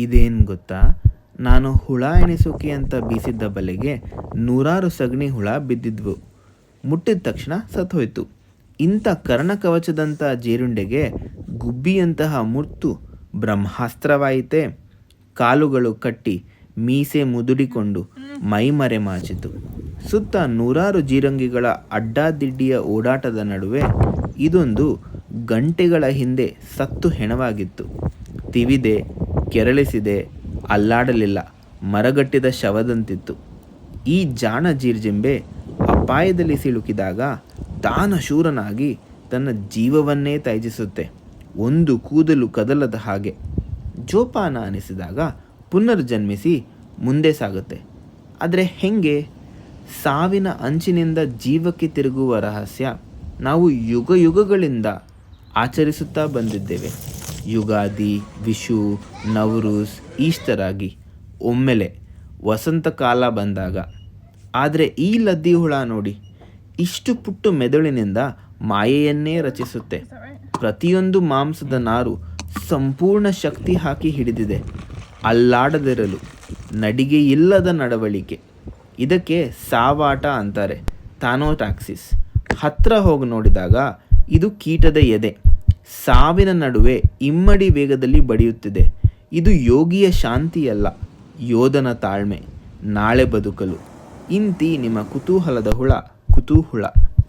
ಇದೇನು ಗೊತ್ತಾ, ನಾನು ಹುಳ ಎಣಿಸೋಕೆ ಅಂತ ಬೀಸಿದ್ದ ಬಲೆಗೆ ನೂರಾರು ಸಗಣಿ ಹುಳ ಬಿದ್ದಿದ್ವು. ಮುಟ್ಟಿದ ತಕ್ಷಣ ಸತ್ತೋಯ್ತು. ಇಂಥ ಕರ್ಣಕವಚದಂಥ ಜೇರುಂಡೆಗೆ ಗುಬ್ಬಿಯಂತಹ ಮುತ್ತು ಬ್ರಹ್ಮಾಸ್ತ್ರವಾಯಿತೆ. ಕಾಲುಗಳು ಕಟ್ಟಿ ಮೀಸೆ ಮುದುಡಿಕೊಂಡು ಮೈಮರೆ ಮಾಚಿತು. ಸುತ್ತ ನೂರಾರು ಜೀರಂಗಿಗಳ ಅಡ್ಡಾದಿಡ್ಡಿಯ ಓಡಾಟದ ನಡುವೆ ಇದೊಂದು ಗಂಟೆಗಳ ಹಿಂದೆ ಸತ್ತು ಹೆಣವಾಗಿತ್ತು. ತಿವಿದೆ, ಕೆರಳಿಸಿದೆ, ಅಲ್ಲಾಡಲಿಲ್ಲ, ಮರಗಟ್ಟಿದ ಶವದಂತಿತ್ತು. ಈ ಜಾಣ ಜೀರ್ಜಿಂಬೆ ಅಪಾಯದಲ್ಲಿ ಸಿಲುಕಿದಾಗ ದಾನಶೂರನಾಗಿ ತನ್ನ ಜೀವವನ್ನೇ ತ್ಯಜಿಸುತ್ತೆ, ಒಂದು ಕೂದಲು ಕದಲದ ಹಾಗೆ. ಜೋಪಾನ ಅನಿಸಿದಾಗ ಪುನರ್ಜನ್ಮಿಸಿ ಮುಂದೆ ಸಾಗುತ್ತೆ. ಆದರೆ ಹೆಂಗೆ? ಸಾವಿನ ಅಂಚಿನಿಂದ ಜೀವಕ್ಕೆ ತಿರುಗುವ ರಹಸ್ಯ ನಾವು ಯುಗ ಯುಗಗಳಿಂದ ಆಚರಿಸುತ್ತಾ ಬಂದಿದ್ದೇವೆ. ಯುಗಾದಿ, ವಿಷು, ನವರೂಸ್, ಈಸ್ಟರ್ ಆಗಿ ಒಮ್ಮೆಲೆ ವಸಂತ ಕಾಲ ಬಂದಾಗ. ಆದರೆ ಈ ಲದ್ದಿ ಹುಳ ನೋಡಿ, ಇಷ್ಟು ಪುಟ್ಟು ಮೆದುಳಿನಿಂದ ಮಾಯೆಯನ್ನೇ ರಚಿಸುತ್ತೆ. ಪ್ರತಿಯೊಂದು ಮಾಂಸದ ನಾರು ಸಂಪೂರ್ಣ ಶಕ್ತಿ ಹಾಕಿ ಹಿಡಿದಿದೆ. ಅಲ್ಲಾಡದಿರಲು ನಡಿಗೆ ಇಲ್ಲದ ನಡವಳಿಕೆ. ಇದಕ್ಕೆ ಸಾವಾಟ ಅಂತಾರೆ, ಥಾನೋಟಾಕ್ಸಿಸ್. ಹತ್ರ ಹೋಗಿ ನೋಡಿದಾಗ ಇದು ಕೀಟದ ಎದೆ ಸಾವಿನ ನಡುವೆ ಇಮ್ಮಡಿ ವೇಗದಲ್ಲಿ ಬಡಿಯುತ್ತಿದೆ. ಇದು ಯೋಗಿಯ ಶಾಂತಿಯಲ್ಲ, ಯೋಧನ ತಾಳ್ಮೆ. ನಾಳೆ ಬದುಕಲು ಇಂತಿ ನಿಮ್ಮ ಕುತೂಹಲದ ಹುಳ ಕುತೂಹುಳ.